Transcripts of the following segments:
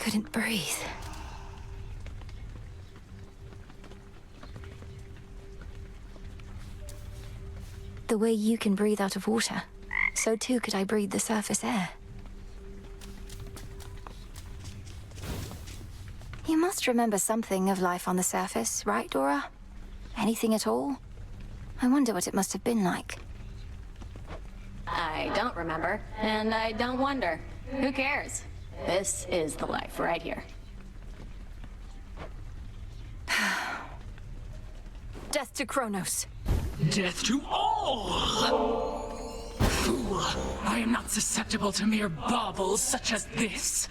couldn't breathe. The way you can breathe out of water, so too could I breathe the surface air. You must remember something of life on the surface, right, Dora? Anything at all? I wonder what it must have been like. I don't remember, and I don't wonder. Who cares? This is the life right here. Death to Kronos. Death to all! Fool! I am not susceptible to mere baubles such as this.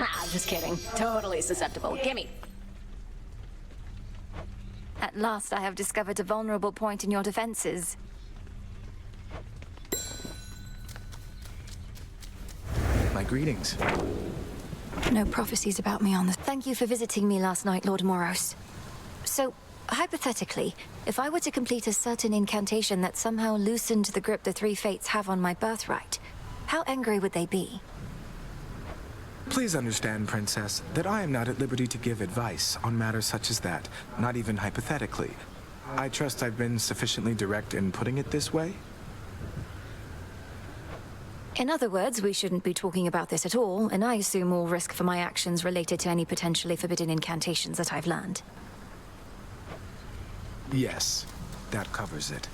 Ah, just kidding. Totally susceptible. Gimme. At last I have discovered a vulnerable point in your defenses. My greetings. No prophecies about me on this. Thank you for visiting me last night, Lord Moros. So, hypothetically, if I were to complete a certain incantation that somehow loosened the grip the three fates have on my birthright, how angry would they be? Please understand, Princess, that I am not at liberty to give advice on matters such as that, not even hypothetically. I trust I've been sufficiently direct in putting it this way? In other words, we shouldn't be talking about this at all, and I assume all risk for my actions related to any potentially forbidden incantations that I've learned. Yes, that covers it.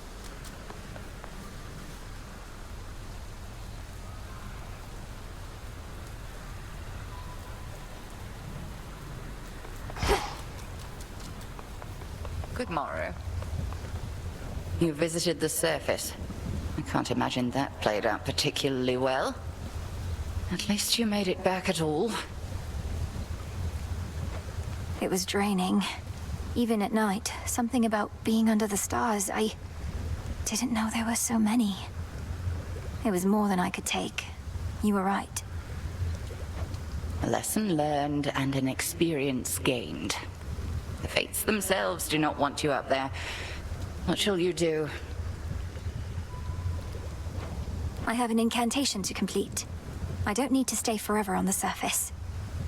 Good morrow. You visited the surface. I can't imagine that played out particularly well. At least you made it back at all. It was draining. Even at night, something about being under the stars, I didn't know there were so many. It was more than I could take. You were right. A lesson learned and an experience gained. The fates themselves do not want you up there. What shall you do? I have an incantation to complete. I don't need to stay forever on the surface.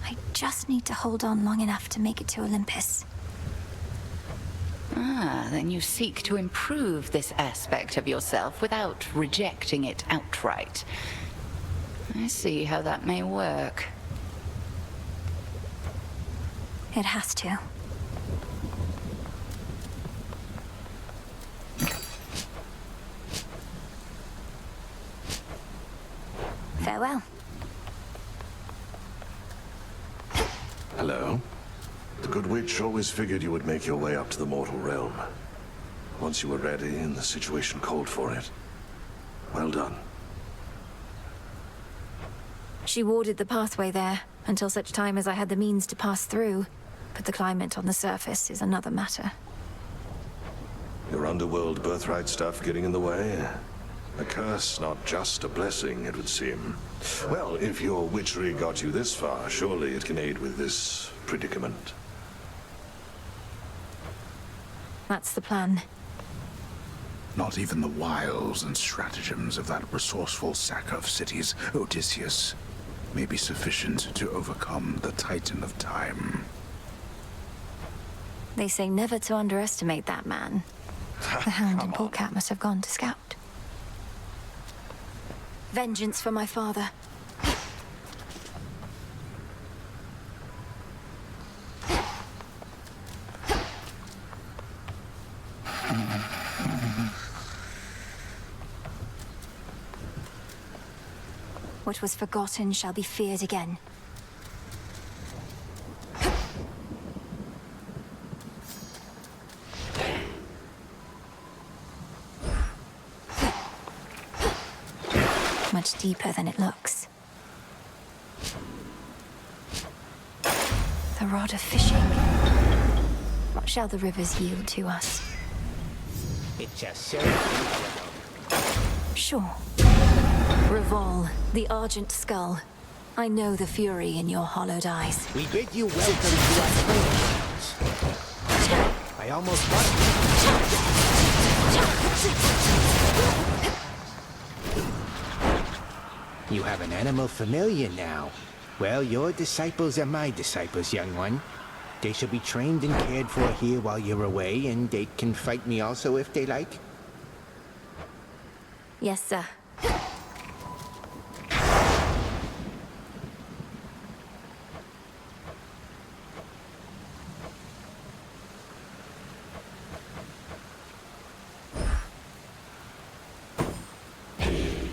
I just need to hold on long enough to make it to Olympus. Ah, then you seek to improve this aspect of yourself without rejecting it outright. I see how that may work. It has to. Farewell. Hello. The Good Witch always figured you would make your way up to the mortal realm. Once you were ready and the situation called for it. Well done. She warded the pathway there, until such time as I had the means to pass through. But the climate on the surface is another matter. Your underworld birthright stuff getting in the way? A curse, not just a blessing, it would seem. Well, if your witchery got you this far, surely it can aid with this predicament. That's the plan. Not even the wiles and stratagems of that resourceful sack of cities, Odysseus, may be sufficient to overcome the Titan of Time. They say never to underestimate that man. The Hound and Polecat must have gone to scout. Vengeance for my father. What was forgotten shall be feared again. Much deeper than it looks. The rod of fishing. What shall the rivers yield to us? It's a Sure. Revol, the Argent Skull. I know the fury in your hollowed eyes. We bid you welcome to our traditions. I almost got you. You have an animal familiar now. Well, your disciples are my disciples, young one. They shall be trained and cared for here while you're away, and they can fight me also if they like. Yes, sir.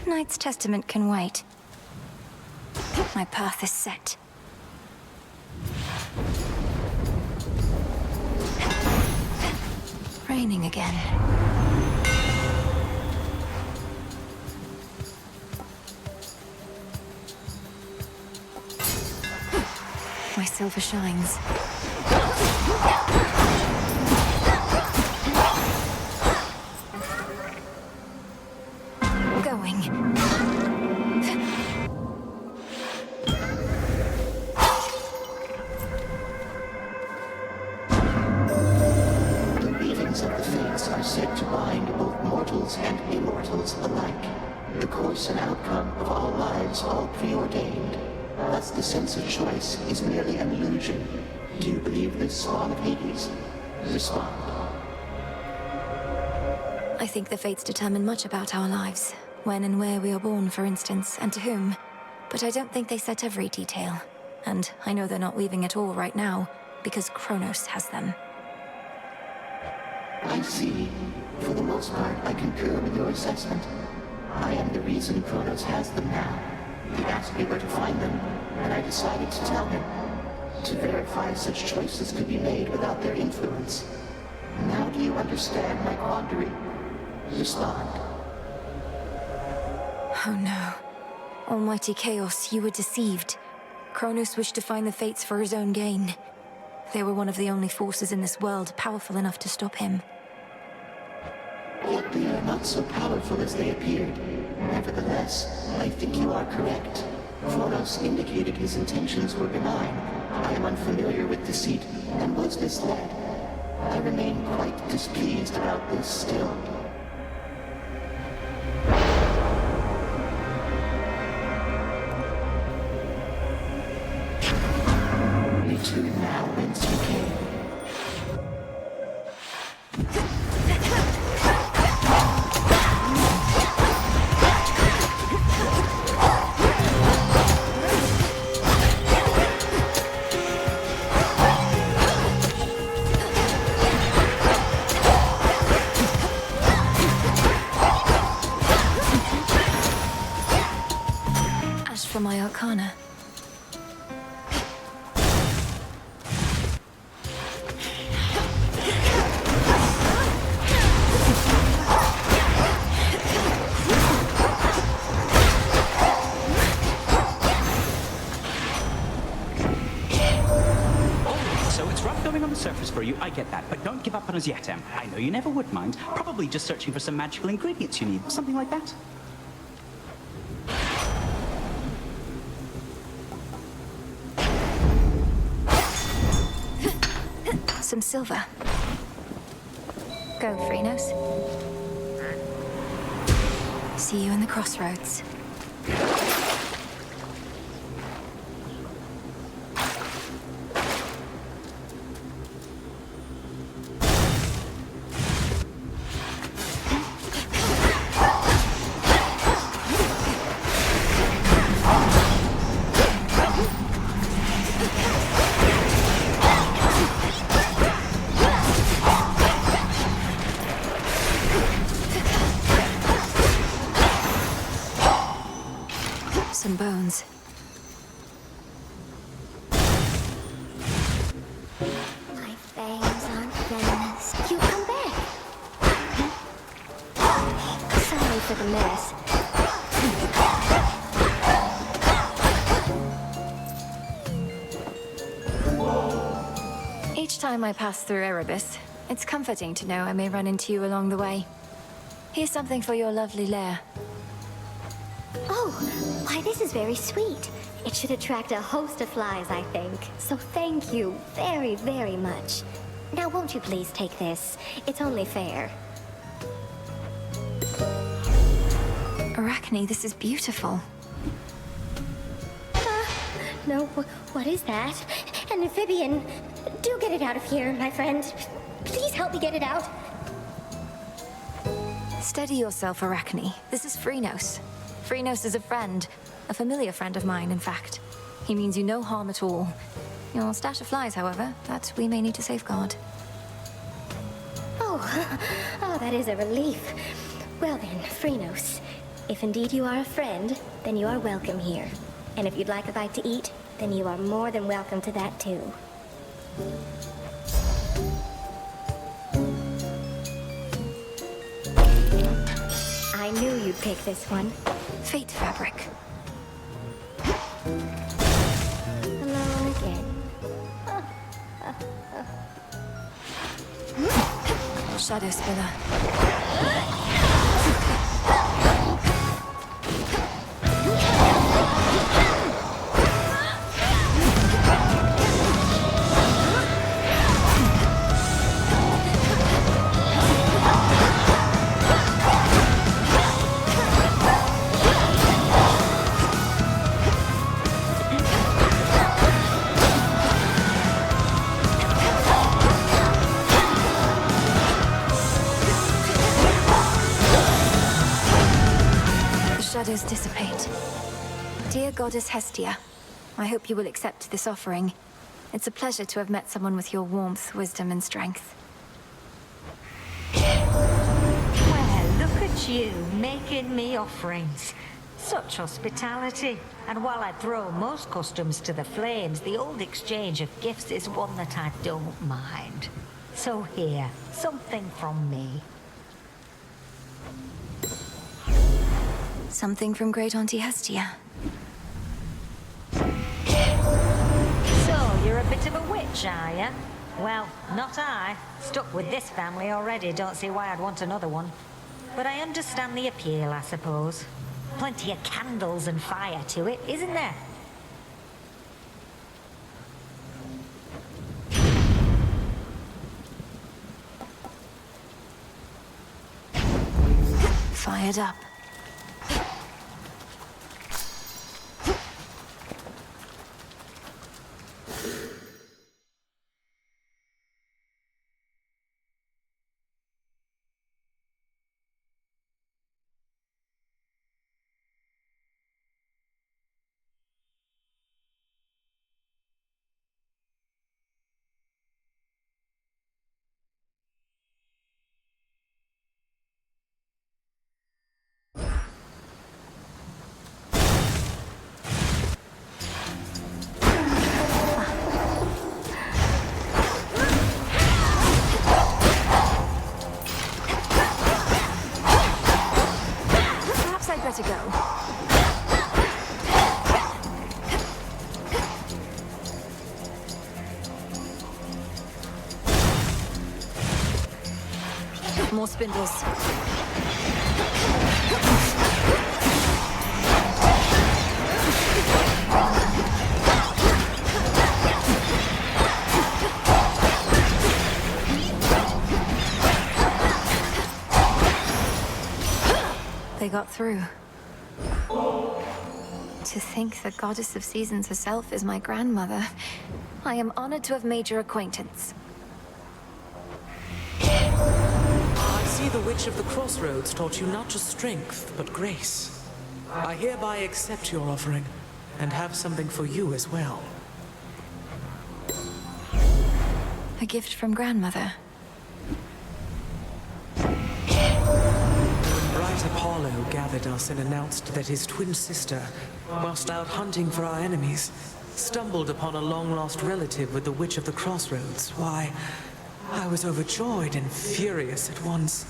Knight's Testament can wait. My path is set. Raining again. My silver shines. Going. The weavings of the Fates are said to bind both mortals and immortals alike. The course and outcome of all lives all preordained. Thus the sense of choice is merely an illusion. Do you believe this, Spawn of Hades? Respond. I think the fates determine much about our lives. When and where we are born, for instance, and to whom. But I don't think they set every detail. And I know they're not weaving it all right now, because Kronos has them. I see. For the most part, I concur with your assessment. I am the reason Kronos has them now. He asked me where to find them, and I decided to tell him. To verify such choices could be made without their influence. Now do you understand my quandary? Respond. Oh no. Almighty Chaos, you were deceived. Kronos wished to find the fates for his own gain. They were one of the only forces in this world powerful enough to stop him. Yet they are not so powerful as they appeared. Nevertheless, I think you are correct. Kronos indicated his intentions were benign. I am unfamiliar with deceit and was misled. I remain quite displeased about this still. Return now whence you came. As for my arcana, surface for you, I get that, but don't give up on us yet, Em. I know you never would mind. Probably just searching for some magical ingredients you need, something like that. some silver. Go, Phrenos. See you in the crossroads. Some bones. My fangs aren't venomous. You come back. Sorry for the mess. Each time I pass through Erebus, it's comforting to know I may run into you along the way. Here's something for your lovely lair. Oh, why this is very sweet. It should attract a host of flies, I think. So thank you very, very much. Now won't you please take this? It's only fair. Arachne, this is beautiful. no, what is that? An amphibian. Do get it out of here, my friend. Please help me get it out. Steady yourself, Arachne. This is Phrynos. Phrynos is a friend. A familiar friend of mine, in fact. He means you no harm at all. Your stash of flies, however, that we may need to safeguard. Oh, that is a relief. Well then, Phrynos, if indeed you are a friend, then you are welcome here. And if you'd like a bite to eat, then you are more than welcome to that too. I knew you'd pick this one. Fate fabric. Hello again. Shadow Spiller. Shadows dissipate. Dear Goddess Hestia, I hope you will accept this offering. It's a pleasure to have met someone with your warmth, wisdom, and strength. Well, look at you, making me offerings. Such hospitality. And while I throw most customs to the flames, the old exchange of gifts is one that I don't mind. So here, something from me. Something from Great Auntie Hestia. So, you're a bit of a witch, are you? Well, not I. Stuck with this family already, don't see why I'd want another one. But I understand the appeal, I suppose. Plenty of candles and fire to it, isn't there? Fired up. To go. More spindles. They got through. To think the goddess of seasons herself is my grandmother. I am honored to have made your acquaintance. I see the Witch of the Crossroads taught you not just strength, but grace. I hereby accept your offering, and have something for you as well. A gift from grandmother. Bright Apollo gathered us and announced that his twin sister, whilst out hunting for our enemies, stumbled upon a long-lost relative with the Witch of the Crossroads. Why, I was overjoyed and furious at once.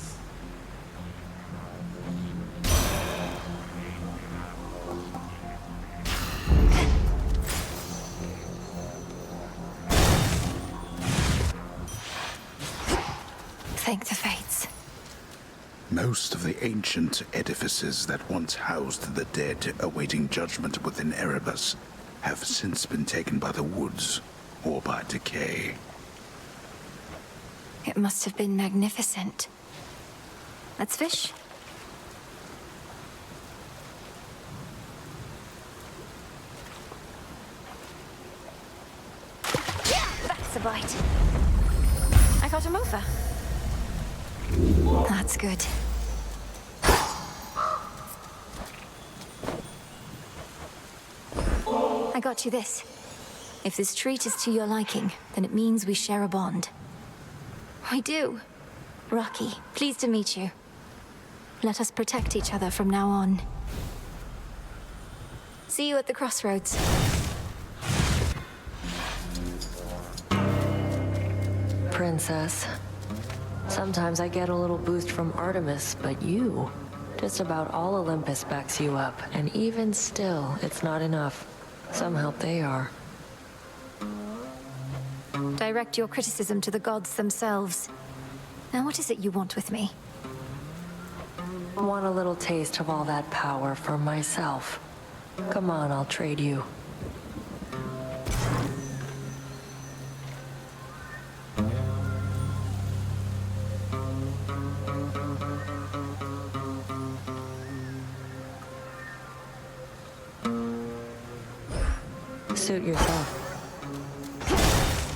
Thank the fates. Most of the ancient edifices that once housed the dead awaiting judgment within Erebus have since been taken by the woods or by decay. It must have been magnificent. Let's fish. bite. I got him over. That's good. I got you this. If this treat is to your liking, then it means we share a bond. I do. Rocky, pleased to meet you. Let us protect each other from now on. See you at the crossroads. Princess. Sometimes I get a little boost from Artemis, but you... Just about all Olympus backs you up, and even still, it's not enough. Some help they are. Direct your criticism to the gods themselves. Now what is it you want with me? Want a little taste of all that power for myself. Come on, I'll trade you. Suit yourself.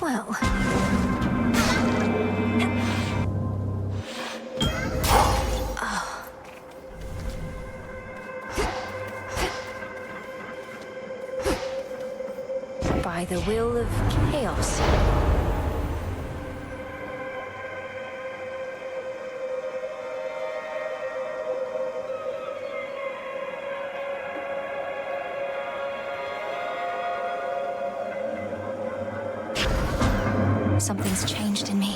Well... By the will of chaos. Something's changed in me.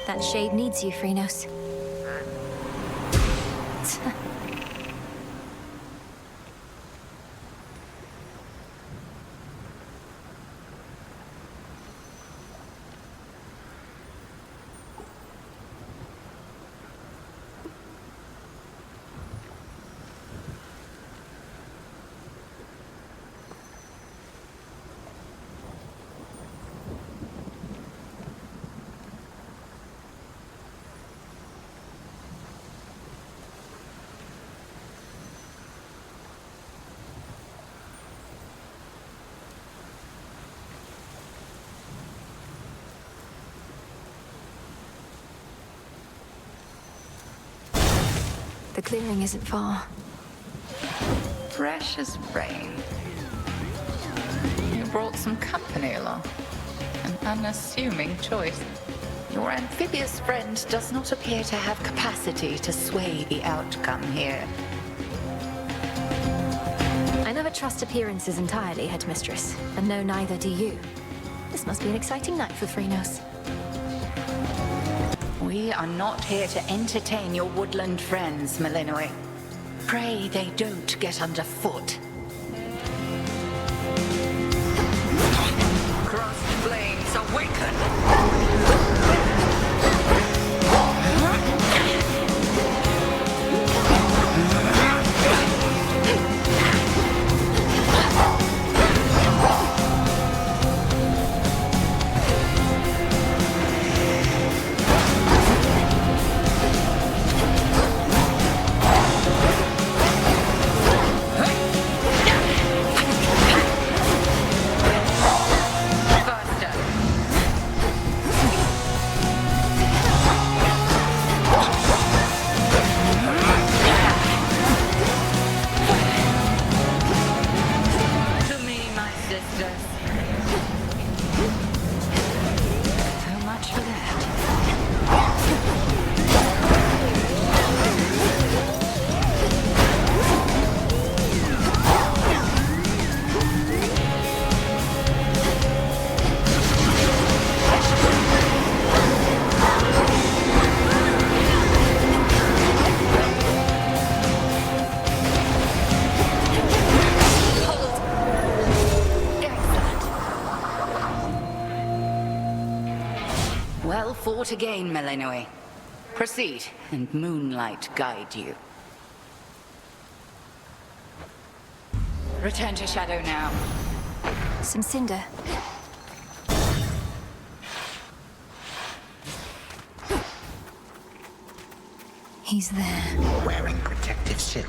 That shade needs you, Phrynos. The clearing isn't far. Fresh as rain. You brought some company along. An unassuming choice. Your amphibious friend does not appear to have capacity to sway the outcome here. I never trust appearances entirely, Headmistress, and no, neither do you. This must be an exciting night for Phrynos. We are not here to entertain your woodland friends, Melinoe. Pray they don't get underfoot. Crossed flames awaken! Well fought again, Melinoe. Proceed, and moonlight guide you. Return to Shadow now. Some cinder. He's there. Wearing protective silk.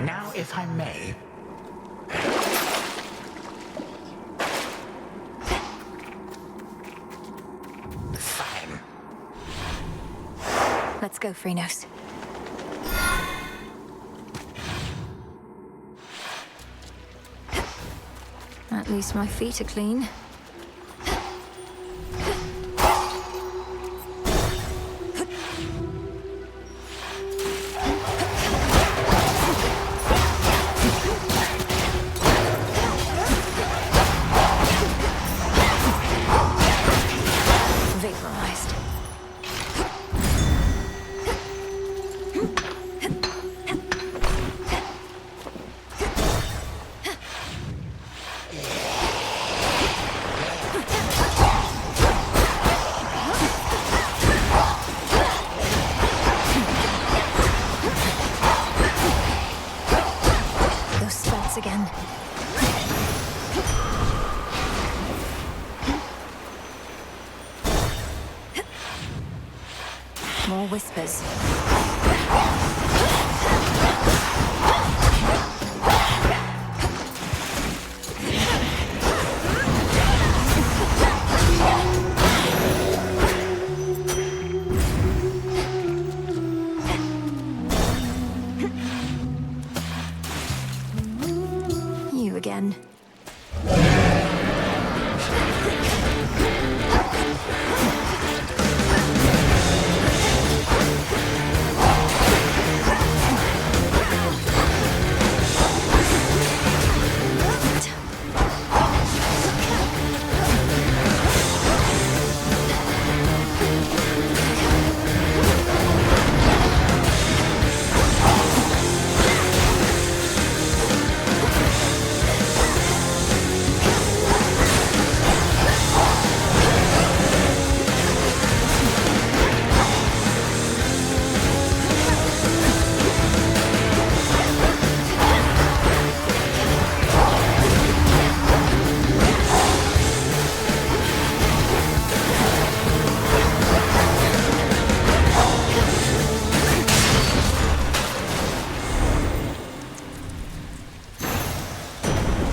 Now, if I may. Fine. Let's go, Phrynos. At least my feet are clean. Vaporized. Those spells again. More whispers. You again.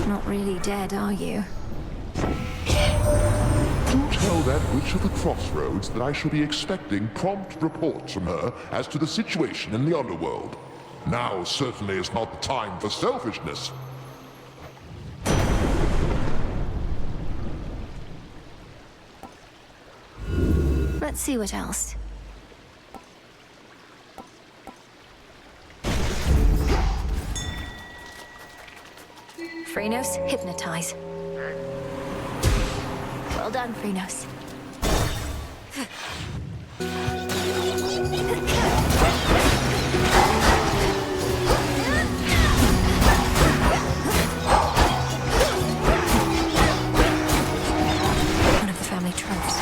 Not really dead, are you? Do tell that witch of the crossroads that I shall be expecting prompt reports from her as to the situation in the underworld. Now certainly is not the time for selfishness. Let's see what else. Phrynos, hypnotize. Well done, Phrynos. One of the family tropes.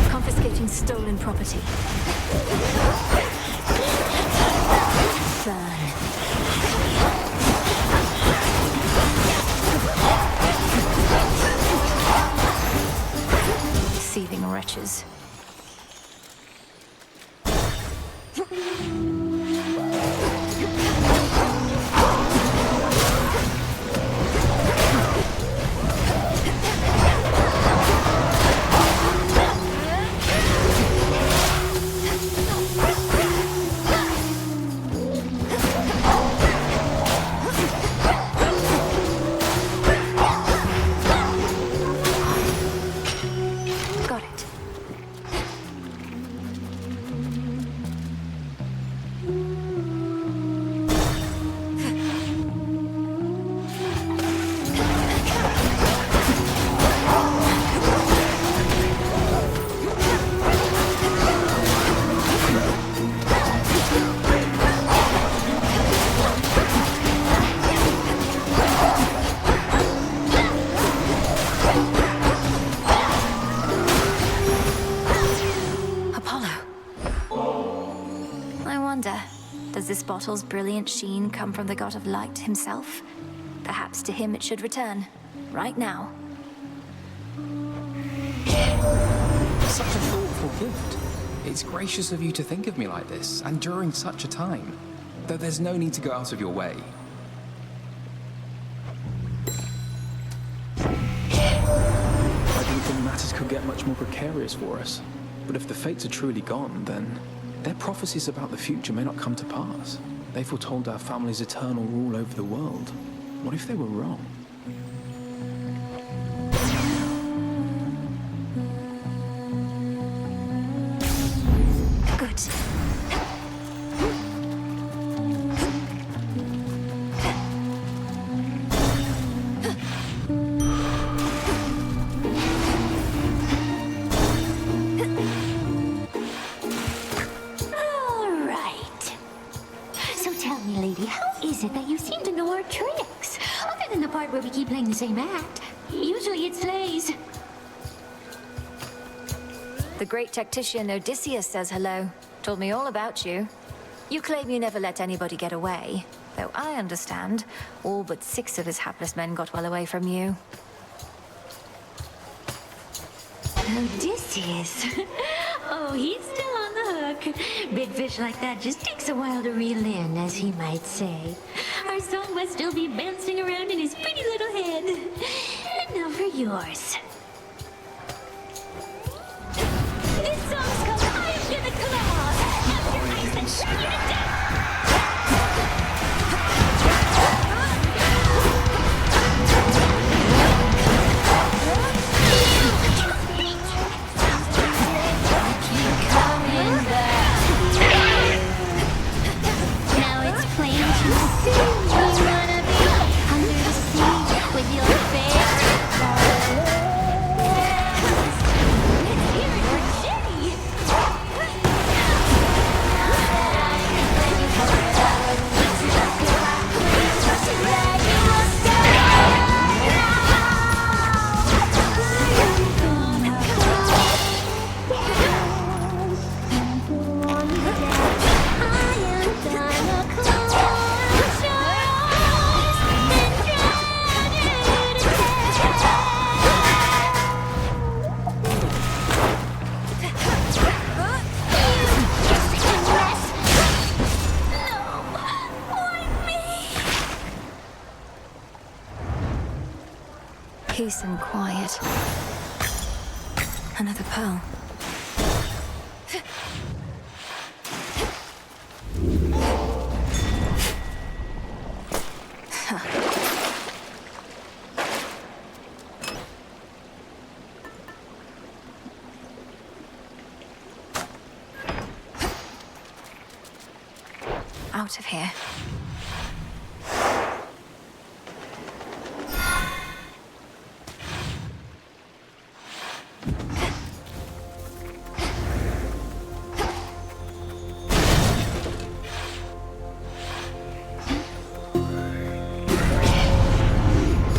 Confiscating stolen property. Burn. Seething wretches. this bottle's brilliant sheen come from the god of light himself? Perhaps to him it should return, right now. Such a thoughtful gift. It's gracious of you to think of me like this, and during such a time. Though there's no need to go out of your way. I didn't think matters could get much more precarious for us. But if the fates are truly gone, then their prophecies about the future may not come to pass. They foretold our family's eternal rule over the world. What if they were wrong? Good. All right. So tell me, lady, how is it that you seem to know our tricks? Other than the part where we keep playing the same act. Usually it slays. The great tactician Odysseus says hello. Told me all about you. You claim you never let anybody get away. Though I understand, all but 6 of his hapless men got well away from you. Odysseus. Oh, he's still on the hook. Big fish like that just takes a while to reel in, as he might say. Our song must still be bouncing around in his pretty little head. And now for yours. This song's called I Am Gonna Claw. After I said turn you to death. Now it's plain to see you wanna be under the sea with your favorite Peace and quiet. Another pearl. Out of here.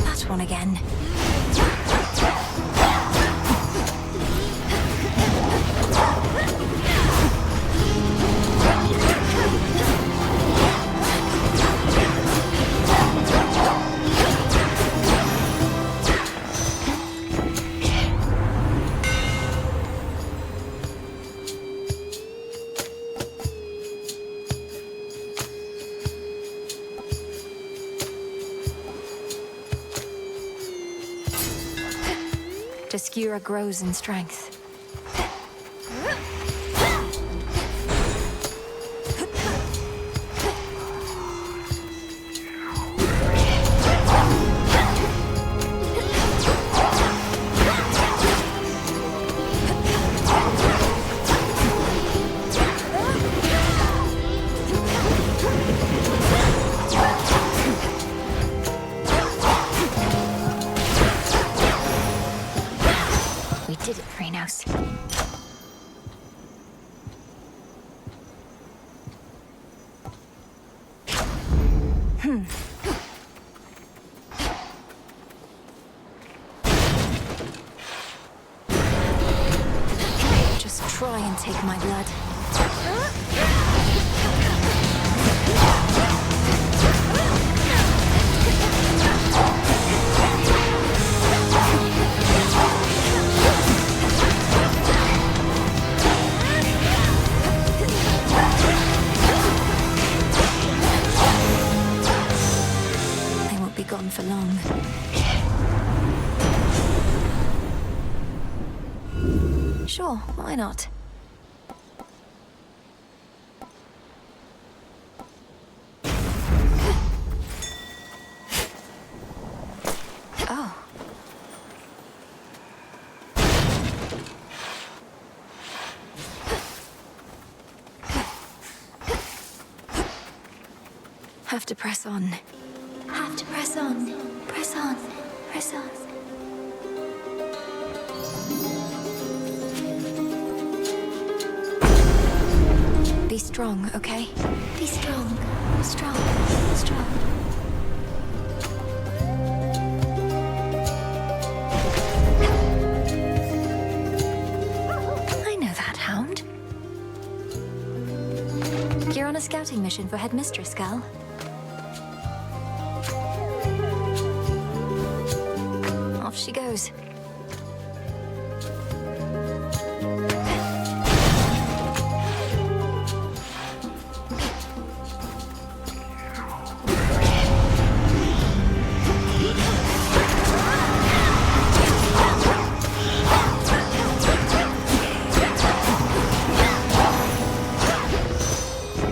That one again. Skira grows in strength. Did it, Kranos. Just try and take my blood. Sure, why not? Oh. Have to press on. Have to press on. Press on. Press on. Be strong, okay? Be strong. Strong. Strong. I know that hound. You're on a scouting mission for Headmistress, Gal. Off she goes.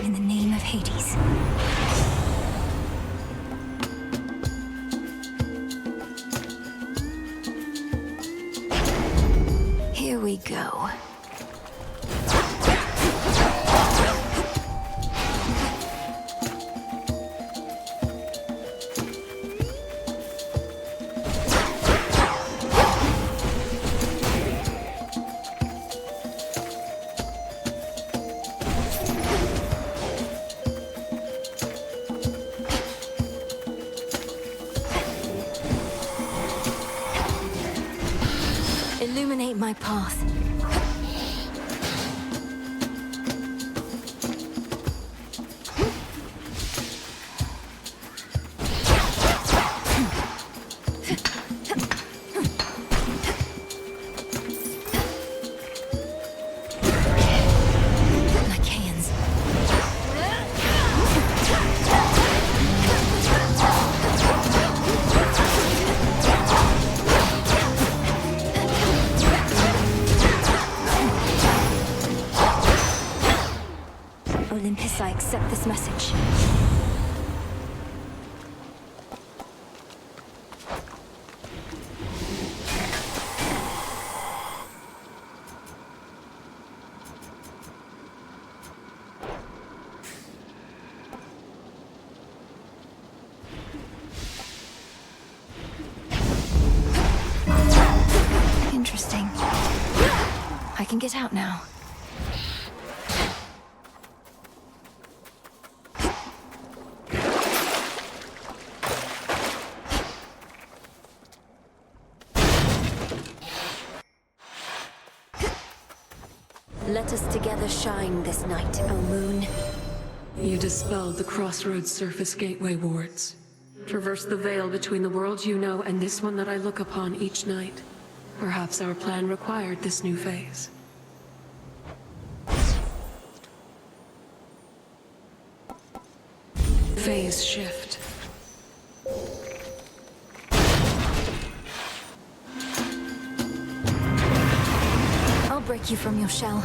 In the name of Hades. Here we go. Illuminate my path. Lycaeans. Olympus, I accept this message. Interesting. I can get out now. Let us together shine this night, O moon. You dispelled the Crossroads Surface Gateway wards. Traverse the veil between the world you know and this one that I look upon each night. Perhaps our plan required this new phase. Phase shift. I'll break you from your shell.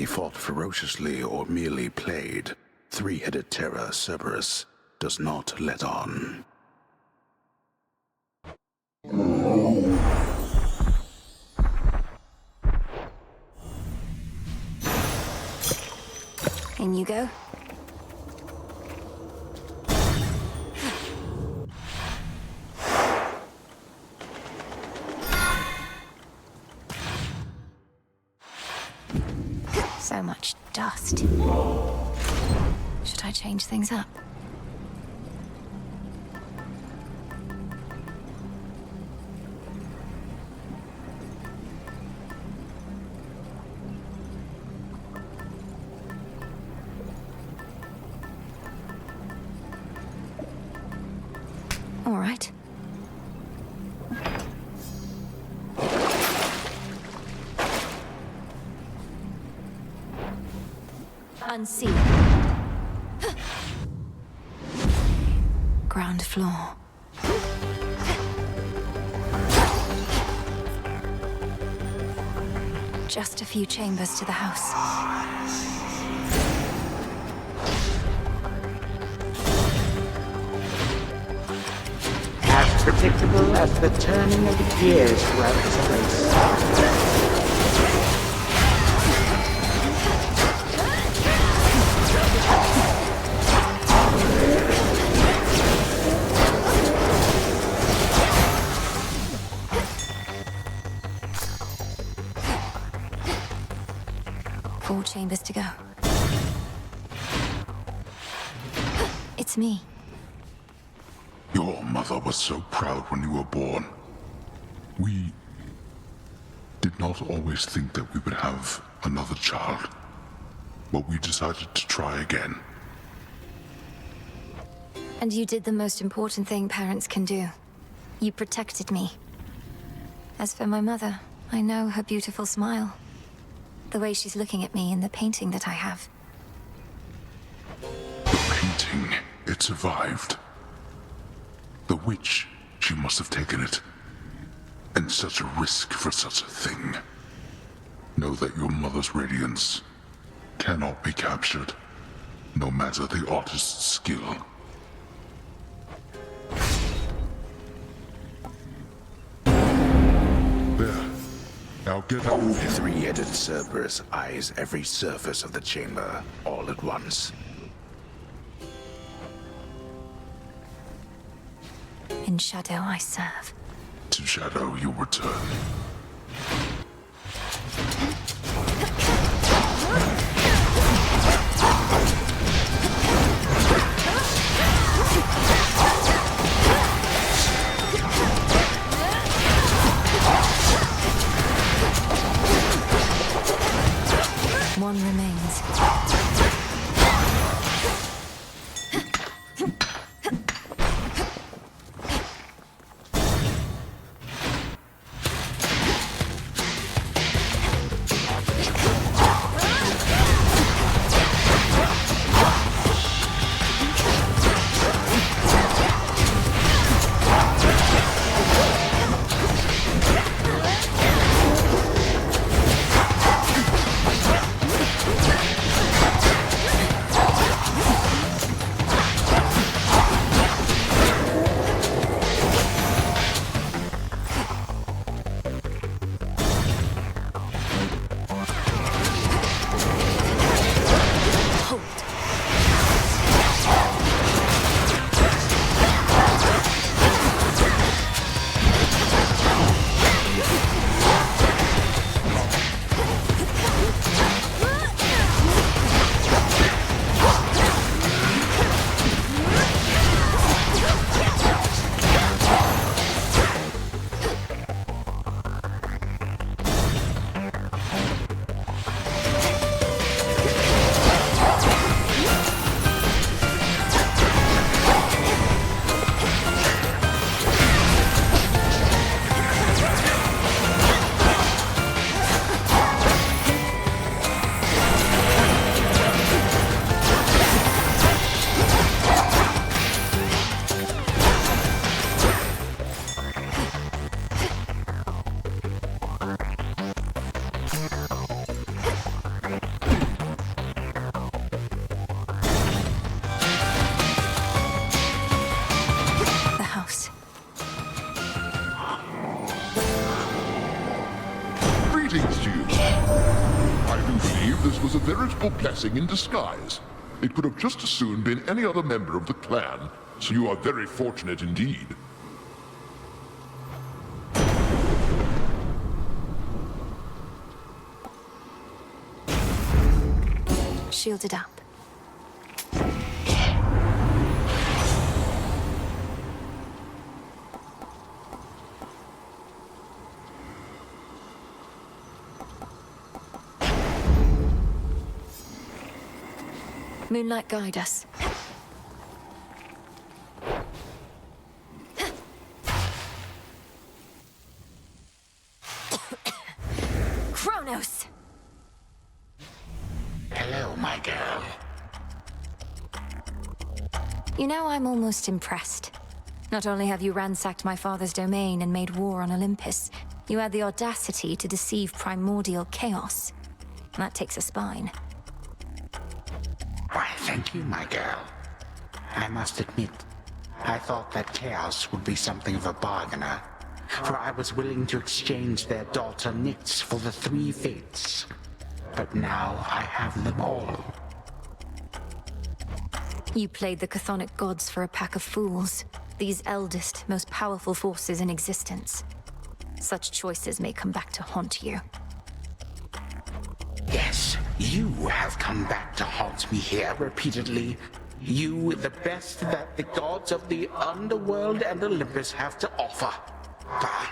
fought ferociously or merely played, three-headed terror Cerberus does not let on. In you go. So much dust. Should I change things up? All right. Unseen. Ground floor. Just a few chambers to the house. As predictable as the turning of the gears throughout this place. Four chambers to go. It's me. Your mother was so proud when you were born. We did not always think that we would have another child, but we decided to try again. And you did the most important thing parents can do. You protected me. As for my mother, I know her beautiful smile. The way she's looking at me in the painting that I have. The painting, it survived. The witch, she must have taken it. And such a risk for such a thing. Know that your mother's radiance cannot be captured, no matter the artist's skill. There. Now get out. The three-headed Cerberus eyes every surface of the chamber all at once. In shadow I serve. To shadow you return. One remains. Greetings to you. I do believe this was a veritable blessing in disguise. It could have just as soon been any other member of the clan, so you are very fortunate indeed. Shielded up. Moonlight, guide us. Kronos! Hello, my girl. You know, I'm almost impressed. Not only have you ransacked my father's domain and made war on Olympus, you had the audacity to deceive primordial chaos. That takes a spine. Why, thank you, my girl. I must admit, I thought that Chaos would be something of a bargainer, for I was willing to exchange their daughter Nyx for the three fates. But now I have them all. You played the chthonic gods for a pack of fools. These eldest, most powerful forces in existence. Such choices may come back to haunt you. Yes, you have come back to haunt me here repeatedly. You, the best that the gods of the underworld and Olympus have to offer. Bah.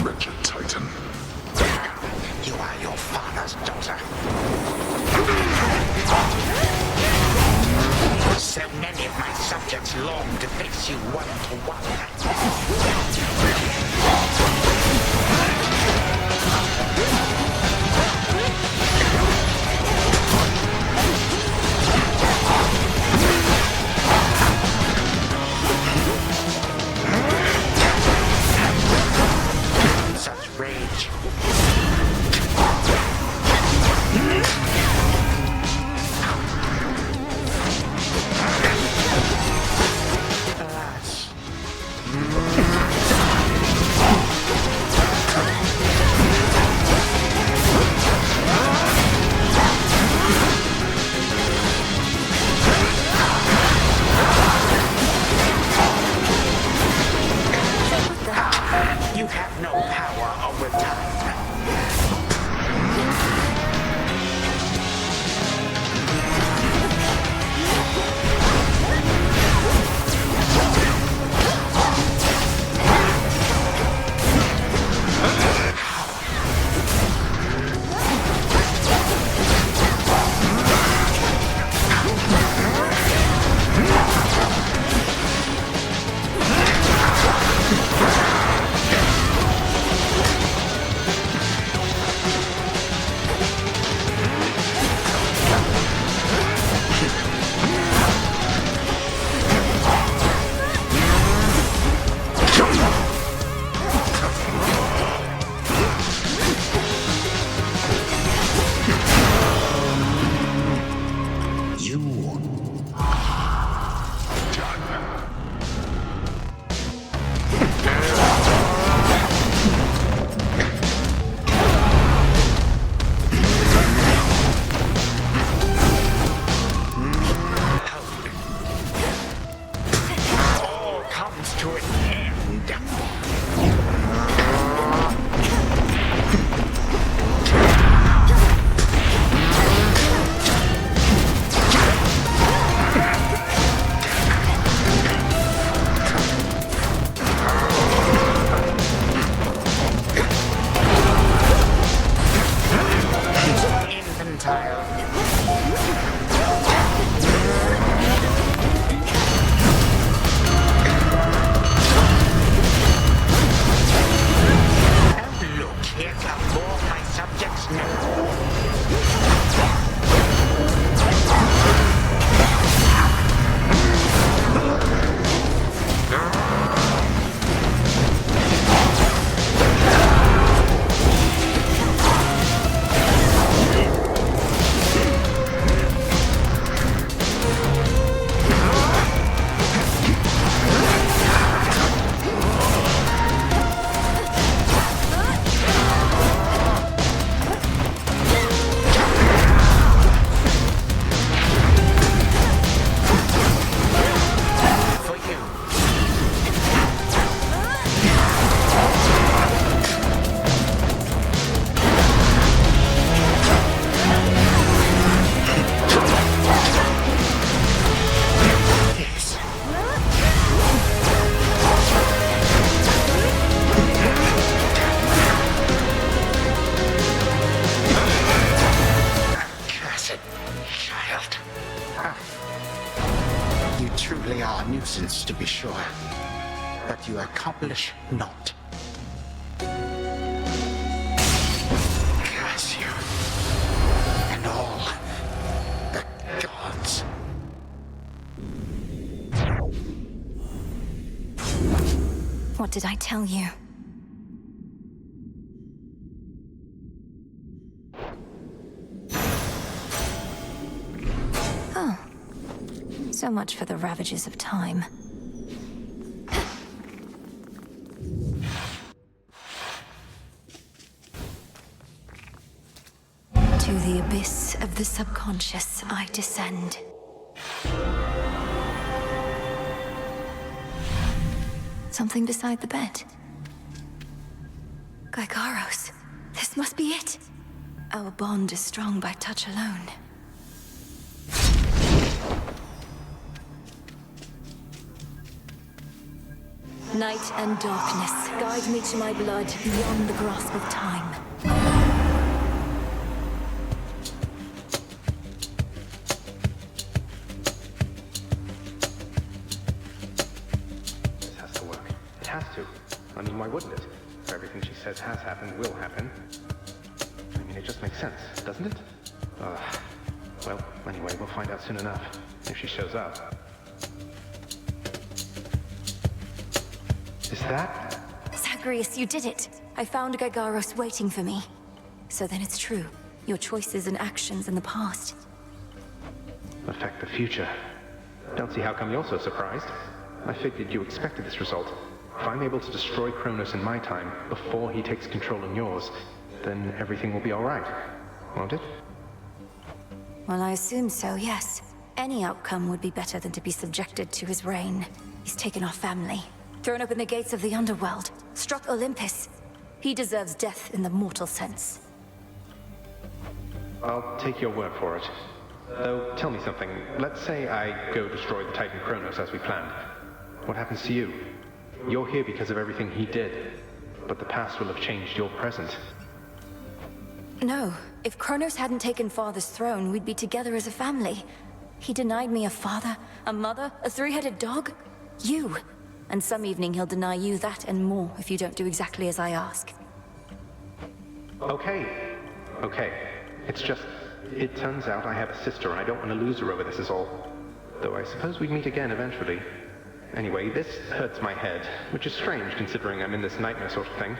Wretched Titan. You are your father's daughter. So many of my subjects long to face you one-to-one. Such rage. Alas. You have no power over time. possibly are a nuisance, to be sure, but you accomplish naught. Curse you, and all the gods. What did I tell you? Oh. So much for the ravages of time. To the abyss of the subconscious I descend. Something beside the bed. Gygaros, this must be it. Our bond is strong by touch alone. Night and darkness, guide me to my blood beyond the grasp of time. This has to work. It has to. I mean, why wouldn't it? If everything she says has happened will happen. I mean, it just makes sense, doesn't it? Well, anyway, we'll find out soon enough. If she shows up. Is that? Zagreus, you did it! I found Gygaros waiting for me. So then it's true. Your choices and actions in the past. Affect the future. Don't see how come you're so surprised. I figured you expected this result. If I'm able to destroy Kronos in my time, before he takes control in yours, then everything will be alright. Won't it? Well, I assume so, yes. Any outcome would be better than to be subjected to his reign. He's taken our family, thrown open the gates of the underworld, struck Olympus. He deserves death in the mortal sense. I'll take your word for it. Though, tell me something. Let's say I go destroy the Titan Kronos as we planned. What happens to you? You're here because of everything he did, but the past will have changed your present. No. If Kronos hadn't taken Father's throne, we'd be together as a family. He denied me a father, a mother, a three-headed dog. You. And some evening he'll deny you that and more if you don't do exactly as I ask. Okay. It's just, it turns out I have a sister and I don't want to lose her over this is all. Though I suppose we'd meet again eventually. Anyway, this hurts my head, which is strange considering I'm in this nightmare sort of thing.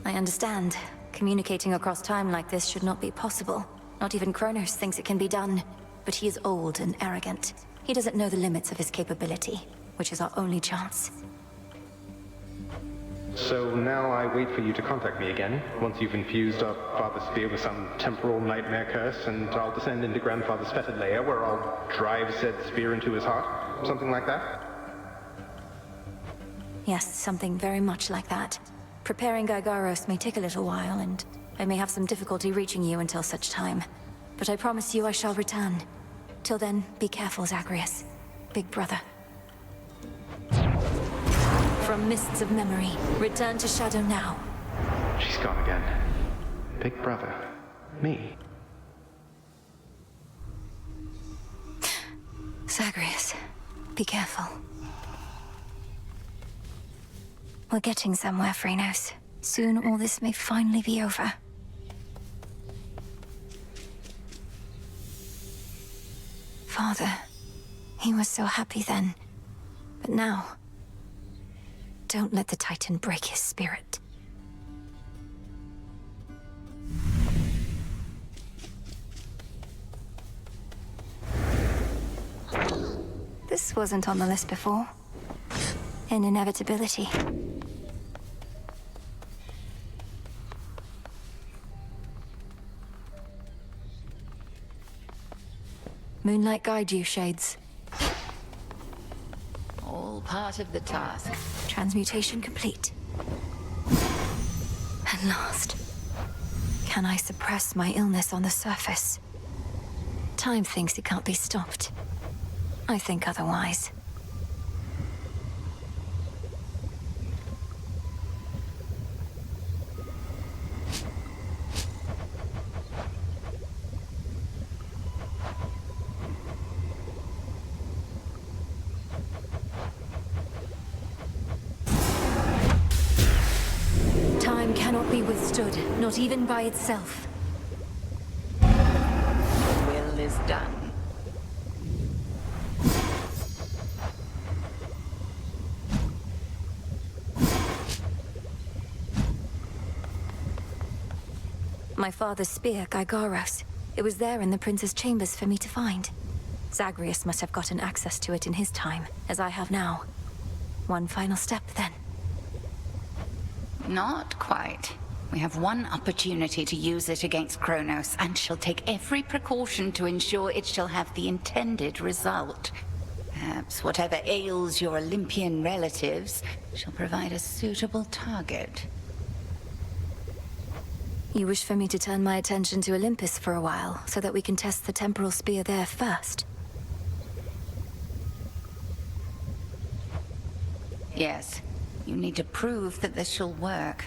I understand. Communicating across time like this should not be possible. Not even Kronos thinks it can be done. But he is old and arrogant. He doesn't know the limits of his capability, which is our only chance. So now I wait for you to contact me again, once you've infused our father's spear with some temporal nightmare curse, and I'll descend into Grandfather's fettered lair, where I'll drive said spear into his heart? Something like that? Yes, something very much like that. Preparing Gygaros may take a little while, and I may have some difficulty reaching you until such time. But I promise you I shall return. Till then, be careful, Zagreus. Big brother. From mists of memory, return to Shadow now. She's gone again. Big brother. Me. Zagreus, be careful. We're getting somewhere, Phrynos. Soon all this may finally be over. Father, he was so happy then. But now, don't let the Titan break his spirit. This wasn't on the list before. An inevitability. Moonlight guide you, Shades. All part of the task. Transmutation complete. At last. Can I suppress my illness on the surface? Time thinks it can't be stopped. I think otherwise. be withstood, not even by itself. Will is done. My father's spear, Gygaros. It was there in the prince's chambers for me to find. Zagreus must have gotten access to it in his time, as I have now. One final step, then. Not quite. We have one opportunity to use it against Kronos, and she'll take every precaution to ensure it shall have the intended result. Perhaps whatever ails your Olympian relatives shall provide a suitable target. You wish for me to turn my attention to Olympus for a while, so that we can test the temporal spear there first? Yes. You need to prove that this shall work.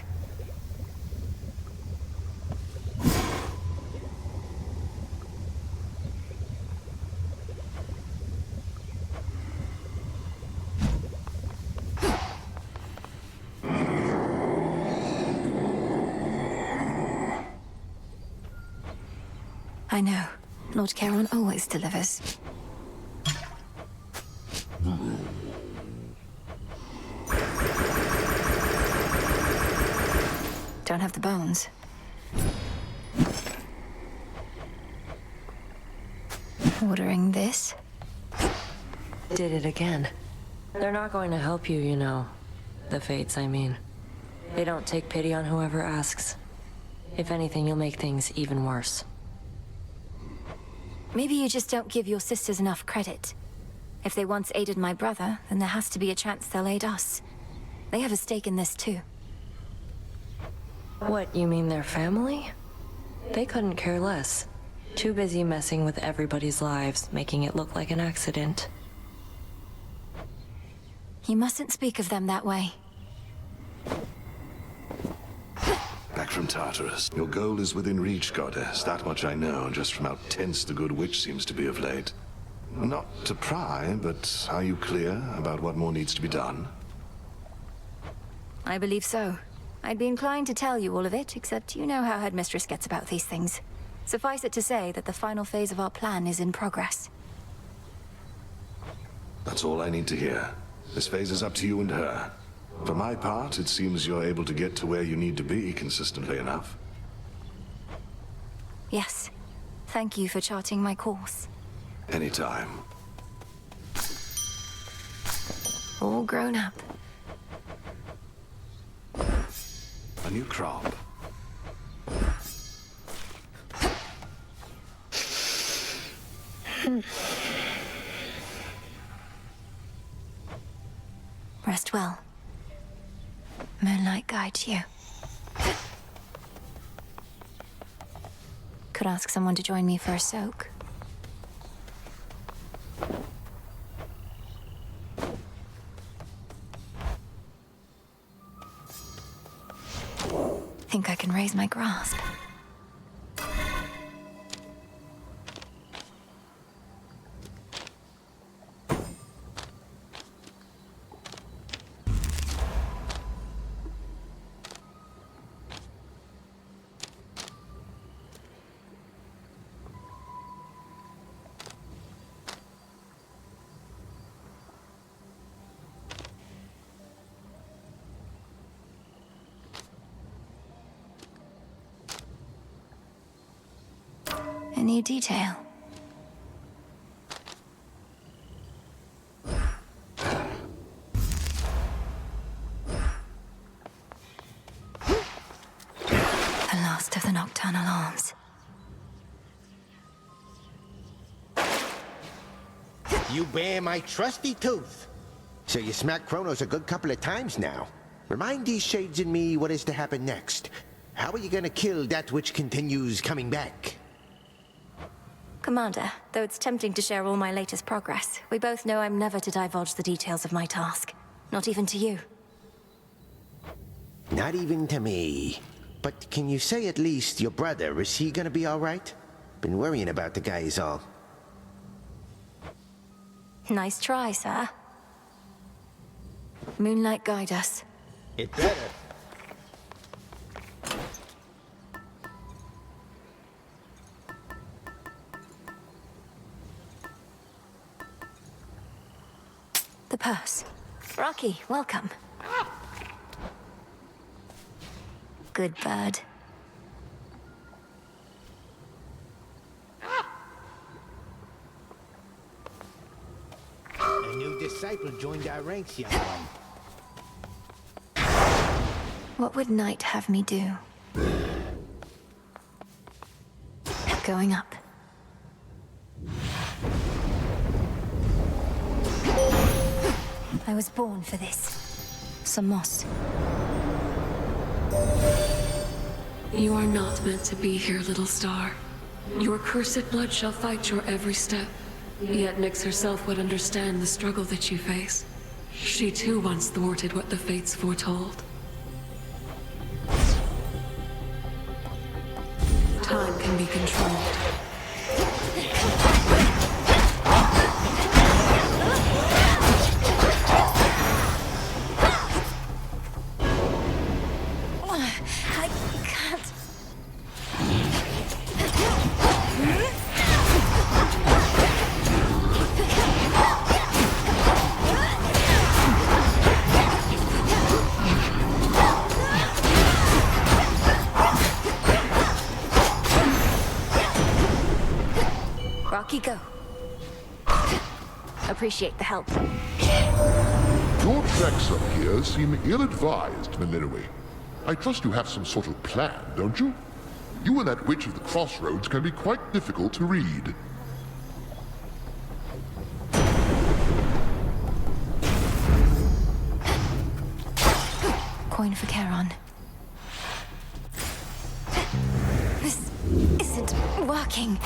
I know. Lord Charon always delivers. Don't have the bones. Ordering this? Did it again. They're not going to help you, you know. The Fates, I mean. They don't take pity on whoever asks. If anything, you'll make things even worse. Maybe you just don't give your sisters enough credit. If they once aided my brother, then there has to be a chance they'll aid us. They have a stake in this too. What, you mean their family? They couldn't care less. Too busy messing with everybody's lives, making it look like an accident. You mustn't speak of them that way. Back from Tartarus. Your goal is within reach, Goddess. That much I know, just from how tense the good witch seems to be of late. Not to pry, but are you clear about what more needs to be done? I believe so. I'd be inclined to tell you all of it, except you know how Headmistress gets about these things. Suffice it to say that the final phase of our plan is in progress. That's all I need to hear. This phase is up to you and her. For my part, it seems you're able to get to where you need to be consistently enough. Yes. Thank you for charting my course. Anytime. All grown up. A new crop. Rest well. Moonlight guides you. Could ask someone to join me for a soak. Think I can raise my grasp. A new detail. The last of the nocturnal arms. You bear my trusty tooth. So you smacked Kronos a good couple of times now. Remind these shades in me what is to happen next. How are you gonna kill that which continues coming back? Commander, though it's tempting to share all my latest progress, we both know I'm never to divulge the details of my task. Not even to you. Not even to me. But can you say at least your brother, is he gonna be alright? Been worrying about the guy is all. Nice try, sir. Moonlight guide us. It better. the purse. Rocky, welcome. Good bird. A new disciple joined our ranks, young one. What would Knight have me do? Going up. I was born for this. Some moss. You are not meant to be here, little star. Your cursed blood shall fight your every step. Yet Nyx herself would understand the struggle that you face. She too once thwarted what the fates foretold. Time can be controlled. I can't. Rocky, go. Appreciate the help. Your tracks up here seem ill-advised, Melinoe. I trust you have some sort of plan, don't you? You and that witch of the crossroads can be quite difficult to read. Coin for Charon. This isn't working.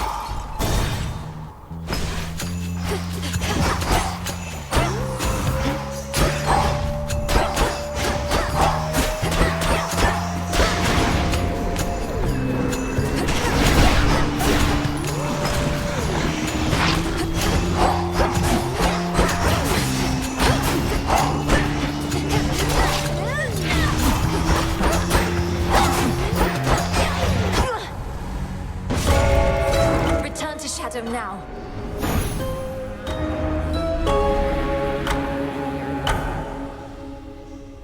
Return to Shadow now.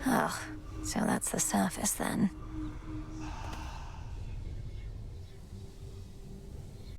Oh, so that's the surface then.